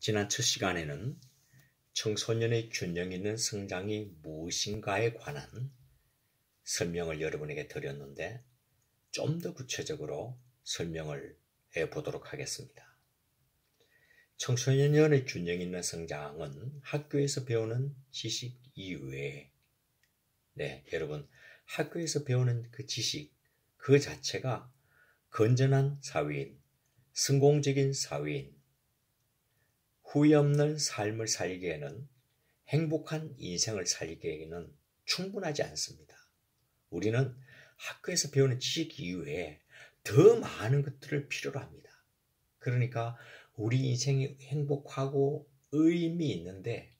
지난 첫 시간에는 청소년의 균형 있는 성장이 무엇인가에 관한 설명을 여러분에게 드렸는데 좀 더 구체적으로 설명을 해보도록 하겠습니다. 청소년의 균형 있는 성장은 학교에서 배우는 지식 이외에 여러분 학교에서 배우는 그 지식 그 자체가 건전한 사회인, 성공적인 사회인, 후회 없는 삶을 살기에는 행복한 인생을 살기에는 충분하지 않습니다. 우리는 학교에서 배우는 지식 이외에 더 많은 것들을 필요로 합니다. 그러니까 우리 인생이 행복하고 의미 있는데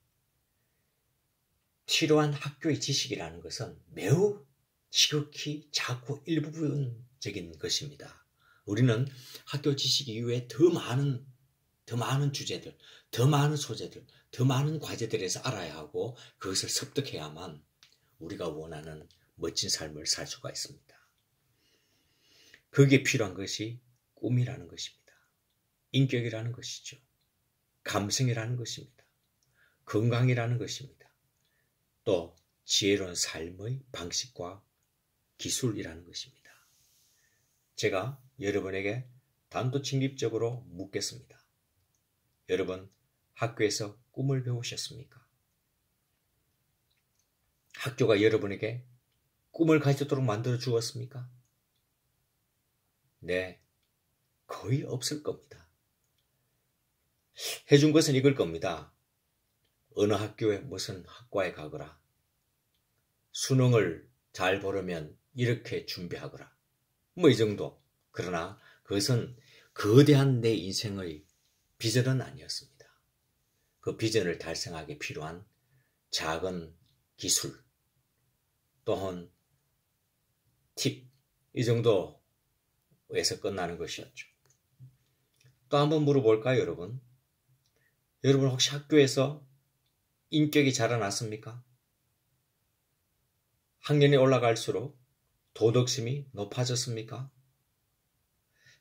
필요한 학교의 지식이라는 것은 매우 지극히 작고 일부분적인 것입니다. 우리는 학교 지식 이외에 더 많은 주제들, 더 많은 소재들, 더 많은 과제들에서 알아야 하고 그것을 습득해야만 우리가 원하는 멋진 삶을 살 수가 있습니다. 거기에 필요한 것이 꿈이라는 것입니다. 인격이라는 것이죠. 감성이라는 것입니다. 건강이라는 것입니다. 또 지혜로운 삶의 방식과 기술이라는 것입니다. 제가 여러분에게 단도직입적으로 묻겠습니다. 여러분, 학교에서 꿈을 배우셨습니까? 학교가 여러분에게 꿈을 가지도록 만들어 주었습니까? 네, 거의 없을 겁니다. 해준 것은 이걸 겁니다. 어느 학교에 무슨 학과에 가거라. 수능을 잘 보려면 이렇게 준비하거라. 이 정도. 그러나 그것은 거대한 내 인생의 비전은 아니었습니다. 그 비전을 달성하기 필요한 작은 기술, 또한 팁, 이 정도에서 끝나는 것이었죠. 또 한번 물어볼까요, 여러분? 여러분 혹시 학교에서 인격이 자라났습니까? 학년이 올라갈수록 도덕심이 높아졌습니까?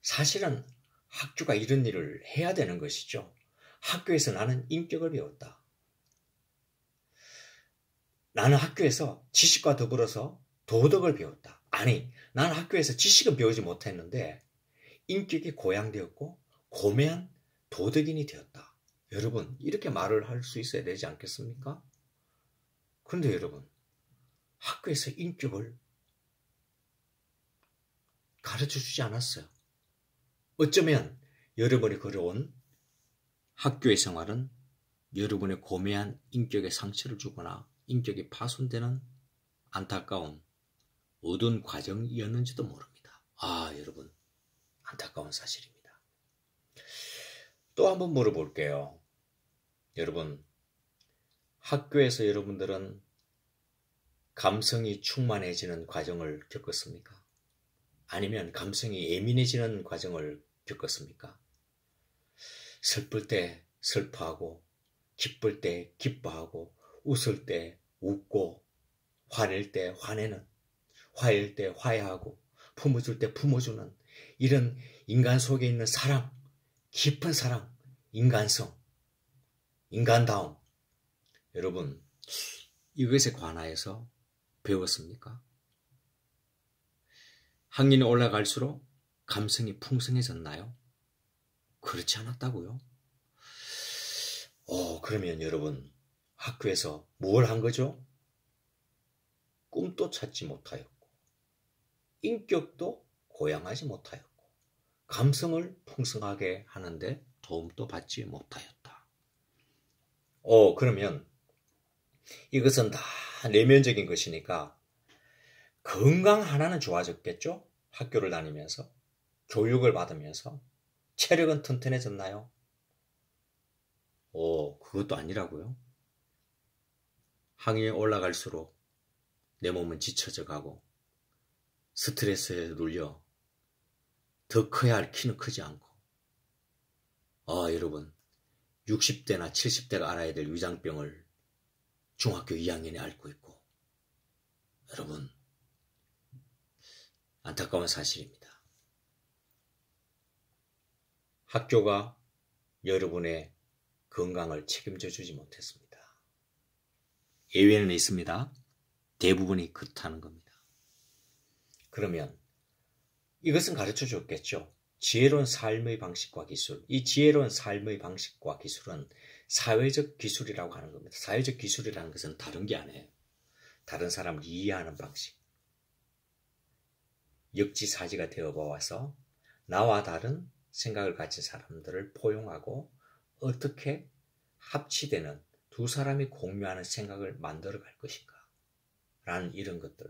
사실은 학교가 이런 일을 해야 되는 것이죠. 학교에서 나는 인격을 배웠다. 나는 학교에서 지식과 더불어서 도덕을 배웠다. 아니, 나는 학교에서 지식은 배우지 못했는데 인격이 고양되었고 고매한 도덕인이 되었다. 여러분, 이렇게 말을 할 수 있어야 되지 않겠습니까? 그런데 여러분, 학교에서 인격을 가르쳐 주지 않았어요. 어쩌면 여러분이 걸어온 학교의 생활은 여러분의 고매한 인격에 상처를 주거나 인격이 파손되는 안타까운 어두운 과정이었는지도 모릅니다. 여러분, 안타까운 사실입니다. 또 한번 물어볼게요. 여러분, 학교에서 여러분들은 감성이 충만해지는 과정을 겪었습니까? 아니면 감성이 예민해지는 과정을 겪었습니까? 슬플 때 슬퍼하고, 기쁠 때 기뻐하고, 웃을 때 웃고, 화낼 때 화내는, 화해할 때 화해하고, 품어줄 때 품어주는 이런 인간 속에 있는 사랑, 깊은 사랑, 인간성, 인간다움. 여러분, 이것에 관하여서 배웠습니까? 학년이 올라갈수록 감성이 풍성해졌나요? 그렇지 않았다고요? 그러면 여러분, 학교에서 뭘 한 거죠? 꿈도 찾지 못하였고, 인격도 고양하지 못하였고, 감성을 풍성하게 하는데 도움도 받지 못하였다. 그러면 이것은 다 내면적인 것이니까 건강 하나는 좋아졌겠죠? 학교를 다니면서, 교육을 받으면서 체력은 튼튼해졌나요? 그것도 아니라고요. 학년이 올라갈수록 내 몸은 지쳐져 가고 스트레스에 눌려 더 커야 할 키는 크지 않고 여러분 60대나 70대가 알아야 될 위장병을 중학교 2학년에 앓고 있고 여러분 안타까운 사실입니다. 학교가 여러분의 건강을 책임져 주지 못했습니다. 예외는 있습니다. 대부분이 그렇다는 겁니다. 그러면 이것은 가르쳐 줬겠죠. 지혜로운 삶의 방식과 기술. 이 지혜로운 삶의 방식과 기술은 사회적 기술이라고 하는 겁니다. 사회적 기술이라는 것은 다른 게 아니에요. 다른 사람을 이해하는 방식. 역지사지가 되어봐서 나와 다른 생각을 가진 사람들을 포용하고 어떻게 합치되는 두 사람이 공유하는 생각을 만들어 갈 것인가 라는 이런 것들.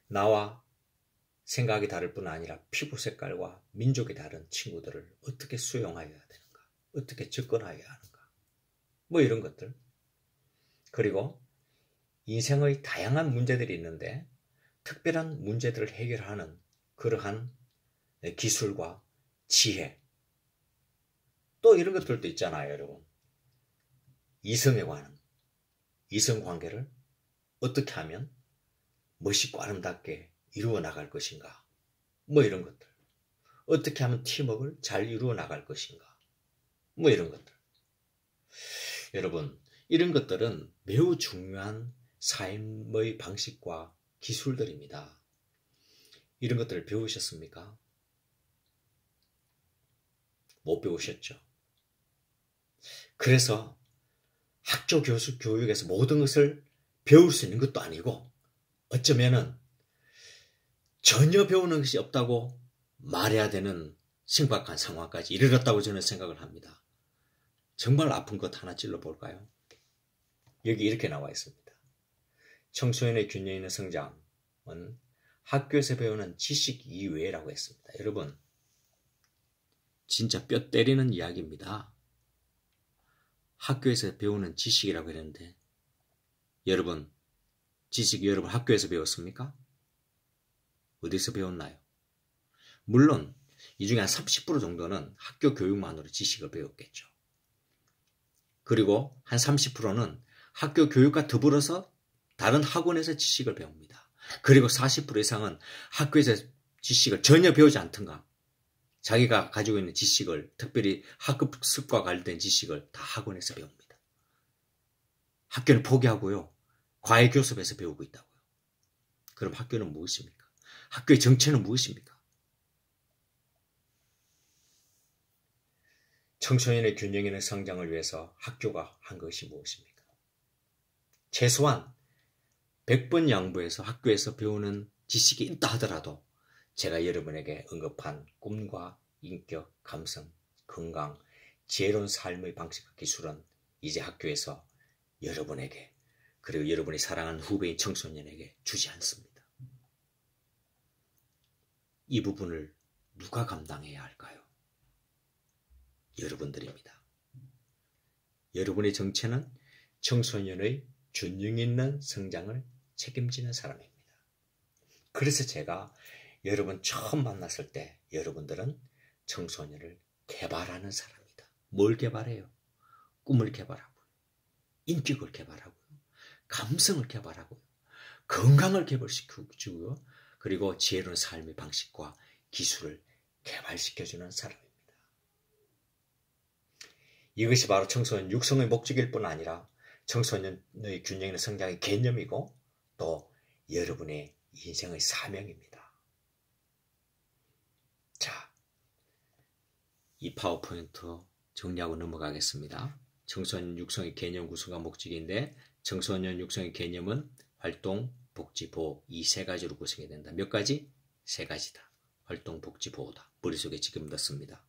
나와 생각이 다를 뿐 아니라 피부 색깔과 민족이 다른 친구들을 어떻게 수용하여야 되는가, 어떻게 접근하여야 하는가, 뭐 이런 것들. 그리고 인생의 다양한 문제들이 있는데 특별한 문제들을 해결하는 그러한 기술과 지혜, 또 이런 것들도 있잖아요, 여러분. 이성에 관한, 이성관계를 어떻게 하면 멋있고 아름답게 이루어 나갈 것인가, 뭐 이런 것들. 어떻게 하면 팀워크를 잘 이루어 나갈 것인가, 뭐 이런 것들. 여러분, 이런 것들은 매우 중요한 삶의 방식과 기술들입니다. 이런 것들을 배우셨습니까? 못 배우셨죠? 그래서 학교 교육에서 모든 것을 배울 수 있는 것도 아니고 어쩌면은 전혀 배우는 것이 없다고 말해야 되는 심각한 상황까지 이르렀다고 저는 생각을 합니다. 정말 아픈 것 하나 찔러볼까요? 여기 이렇게 나와 있습니다. 청소년의 균형 있는 성장은 학교에서 배우는 지식 이외라고 했습니다. 여러분, 진짜 뼈 때리는 이야기입니다. 학교에서 배우는 지식이라고 했는데 여러분, 지식 여러분 학교에서 배웠습니까? 어디서 배웠나요? 물론 이 중에 한 30% 정도는 학교 교육만으로 지식을 배웠겠죠. 그리고 한 30%는 학교 교육과 더불어서 다른 학원에서 지식을 배웁니다. 그리고 40% 이상은 학교에서 지식을 전혀 배우지 않던가 자기가 가지고 있는 지식을, 특별히 학습과 관련된 지식을 다 학원에서 배웁니다. 학교는 포기하고요. 과외교습에서 배우고 있다고요. 그럼 학교는 무엇입니까? 학교의 정체는 무엇입니까? 청소년의 균형 있는 성장을 위해서 학교가 한 것이 무엇입니까? 최소한 100번 양보해서 학교에서 배우는 지식이 있다 하더라도 제가 여러분에게 언급한 꿈과 인격, 감성, 건강, 지혜로운 삶의 방식과 기술은 이제 학교에서 여러분에게 그리고 여러분이 사랑하는 후배인 청소년에게 주지 않습니다. 이 부분을 누가 감당해야 할까요? 여러분들입니다. 여러분의 정체는 청소년의 균형 있는 성장을 책임지는 사람입니다. 그래서 제가 여러분 처음 만났을 때 여러분들은 청소년을 개발하는 사람이다. 뭘 개발해요? 꿈을 개발하고요. 인격을 개발하고요. 감성을 개발하고요. 건강을 개발시켜주고요. 그리고 지혜로운 삶의 방식과 기술을 개발시켜주는 사람입니다. 이것이 바로 청소년 육성의 목적일 뿐 아니라 청소년의 균형 있는 성장의 개념이고 또 여러분의 인생의 사명입니다. 자, 이 파워포인트 정리하고 넘어가겠습니다. 청소년 육성의 개념 구성과 목적인데 청소년 육성의 개념은 활동, 복지, 보호 이 세 가지로 구성이 된다. 몇 가지? 세 가지다. 활동, 복지, 보호다. 머릿속에 지금 넣습니다.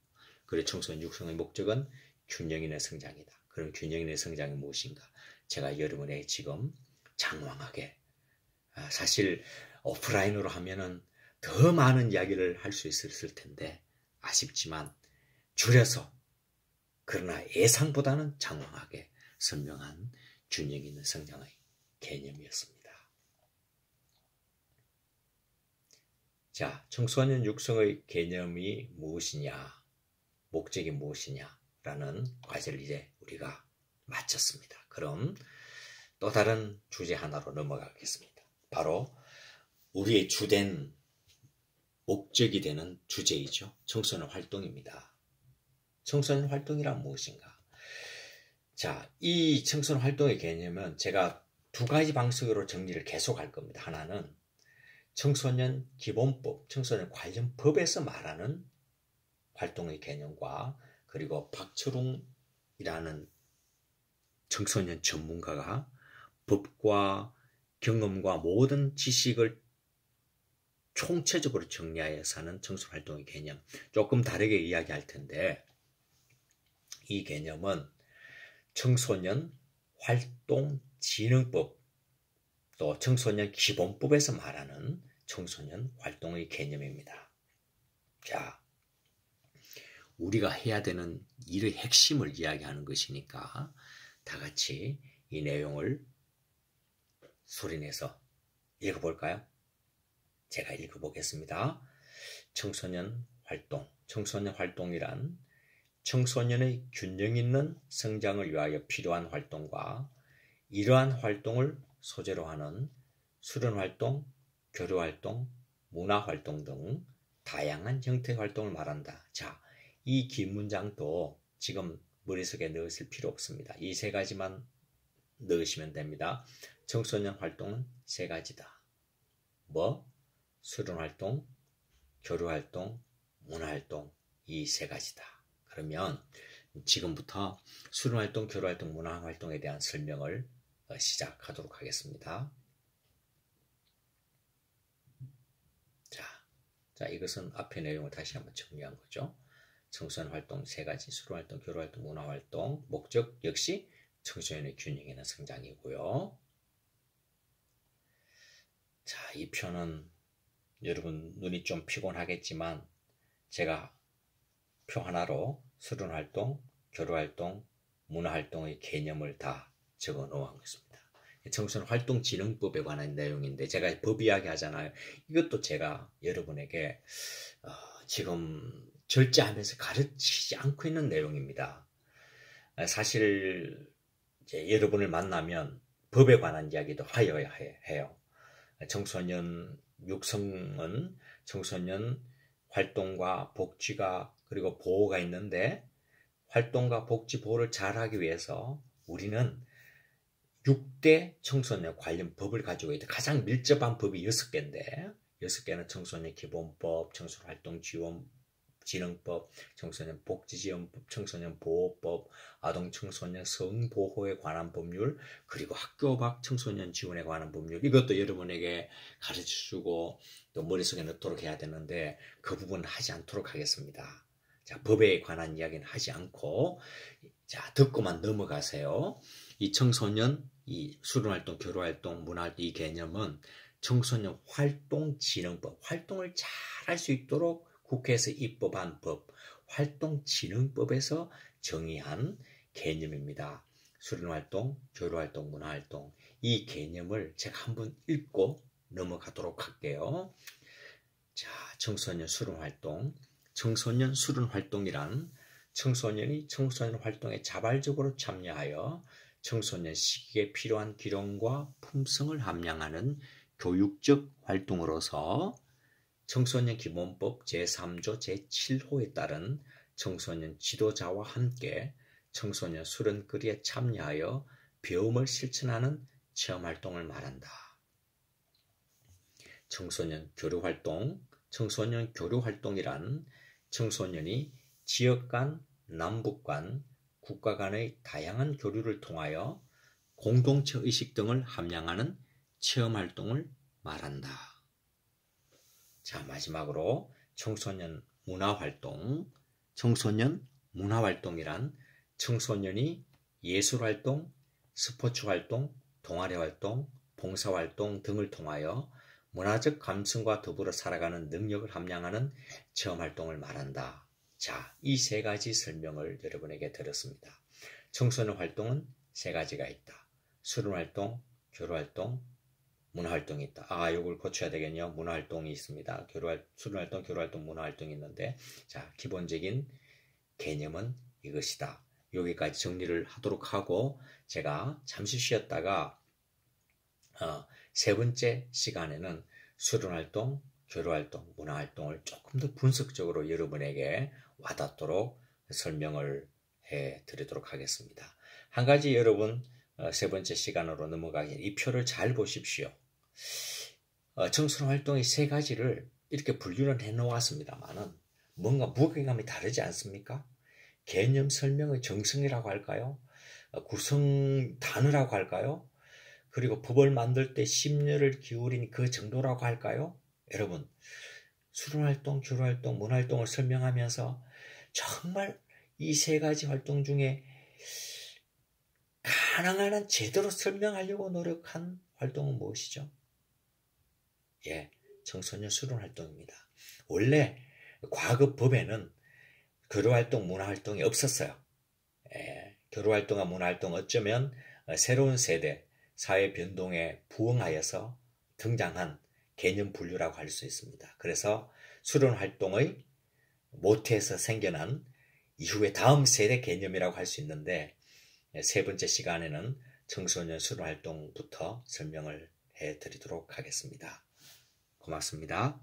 그리고 청소년 육성의 목적은 균형 있는 성장이다. 그럼 균형 있는 성장이 무엇인가? 제가 여러분에게 지금 장황하게 사실 오프라인으로 하면은 더 많은 이야기를 할 수 있었을 텐데 아쉽지만 줄여서 그러나 예상보다는 장황하게 설명한 균형 있는 성장의 개념이었습니다. 자, 청소년 육성의 개념이 무엇이냐, 목적이 무엇이냐라는 과제를 이제 우리가 마쳤습니다. 그럼 또 다른 주제 하나로 넘어가겠습니다. 바로 우리의 주된 목적이 되는 주제이죠. 청소년 활동입니다. 청소년 활동이란 무엇인가? 자, 이 청소년 활동의 개념은 제가 두 가지 방식으로 정리를 계속 할 겁니다. 하나는 청소년 기본법, 청소년 관련 법에서 말하는 활동의 개념과 그리고 박철웅이라는 청소년 전문가가 법과 경험과 모든 지식을 총체적으로 정리하여서 하는 청소년 활동의 개념, 조금 다르게 이야기할 텐데, 이 개념은 청소년 활동진흥법, 또 청소년 기본법에서 말하는 청소년 활동의 개념입니다. 자, 우리가 해야 되는 일의 핵심을 이야기하는 것이니까 다 같이 이 내용을 소리내서 읽어볼까요? 제가 읽어보겠습니다. 청소년 활동. 청소년 활동이란 청소년의 균형 있는 성장을 위하여 필요한 활동과 이러한 활동을 소재로 하는 수련활동, 교류활동, 문화활동 등 다양한 형태의 활동을 말한다. 자, 이 긴 문장도 지금 머릿속에 넣으실 필요 없습니다. 이 세 가지만 넣으시면 됩니다. 청소년 활동은 세 가지다. 뭐? 수련활동, 교류활동, 문화활동, 이 세 가지다. 그러면 지금부터 수련활동, 교류활동, 문화활동에 대한 설명을 시작하도록 하겠습니다. 자, 이것은 앞의 내용을 다시 한번 정리한 거죠. 청소년 활동 세 가지, 수련활동, 교류활동, 문화활동, 목적 역시 청소년의 균형 있는 성장이고요. 자, 이 표는 여러분 눈이 좀 피곤하겠지만 제가 표 하나로 수련활동, 교류활동, 문화활동의 개념을 다 적어 놓은 것입니다. 청소년 활동진흥법에 관한 내용인데 제가 법 이야기 하잖아요. 이것도 제가 여러분에게 지금 절제하면서 가르치지 않고 있는 내용입니다. 사실 이제 여러분을 만나면 법에 관한 이야기도 하여야 해요. 청소년 육성은 청소년 활동과 복지가 그리고 보호가 있는데 활동과 복지 보호를 잘하기 위해서 우리는 6대 청소년 관련 법을 가지고 있다. 가장 밀접한 법이 6개인데 6개는 청소년 기본법, 청소년 활동 진흥법, 청소년 복지지원법, 청소년 보호법, 아동 청소년 성보호에 관한 법률, 그리고 학교 밖 청소년 지원에 관한 법률, 이것도 여러분에게 가르쳐주고 또 머릿속에 넣도록 해야 되는데 그 부분은 하지 않도록 하겠습니다. 자, 법에 관한 이야기는 하지 않고 자, 듣고만 넘어가세요. 이 청소년, 이 수련활동, 교류활동, 문화활동 이 개념은 청소년 활동진흥법, 활동을 잘 할 수 있도록 국회에서 입법한 법, 활동진흥법에서 정의한 개념입니다. 수련활동, 교류활동, 문화활동 이 개념을 제가 한번 읽고 넘어가도록 할게요. 자, 청소년 수련활동. 청소년 수련활동이란 청소년이 청소년 활동에 자발적으로 참여하여 청소년 시기에 필요한 기능과 품성을 함양하는 교육적 활동으로서 청소년 기본법 제3조 제7호에 따른 청소년 지도자와 함께 청소년 수련거리에 참여하여 배움을 실천하는 체험활동을 말한다. 청소년 교류활동. 청소년 교류활동이란 청소년이 지역 간, 남북 간, 국가 간의 다양한 교류를 통하여 공동체 의식 등을 함양하는 체험활동을 말한다. 자, 마지막으로 청소년 문화활동. 청소년 문화활동이란 청소년이 예술활동, 스포츠활동, 동아리활동, 봉사활동 등을 통하여 문화적 감성과 더불어 살아가는 능력을 함양하는 체험활동을 말한다. 자, 이 세 가지 설명을 여러분에게 드렸습니다. 청소년 활동은 세 가지가 있다. 수련활동, 교류활동, 문화활동이 있다. 이걸 고쳐야 되겠네요. 문화활동이 있습니다. 수련활동, 교류활동, 문화활동이 있는데 자, 기본적인 개념은 이것이다. 여기까지 정리를 하도록 하고 제가 잠시 쉬었다가 세 번째 시간에는 수련활동, 교류활동, 문화활동을 조금 더 분석적으로 여러분에게 와닿도록 설명을 해 드리도록 하겠습니다. 한 가지 여러분 세 번째 시간으로 넘어가기 이 표를 잘 보십시오. 청소년 활동의 세 가지를 이렇게 분류를 해 놓았습니다만은 뭔가 무게감이 다르지 않습니까? 개념 설명의 정성이라고 할까요? 구성 단어라고 할까요? 그리고 법을 만들 때 심려를 기울인 그 정도라고 할까요? 여러분, 수련활동, 주로활동, 문활동을 설명하면서 정말 이 세 가지 활동 중에 가능한 한 제대로 설명하려고 노력한 활동은 무엇이죠? 예, 청소년 수련활동입니다. 원래 과거 법에는 교류활동, 문화활동이 없었어요. 교류활동과 문화활동 어쩌면 새로운 세대, 사회 변동에 부응하여서 등장한 개념 분류라고 할 수 있습니다. 그래서 수련활동의 모태에서 생겨난 이후의 다음 세대 개념이라고 할 수 있는데 세 번째 시간에는 청소년 수련활동부터 설명을 해드리도록 하겠습니다. 고맙습니다.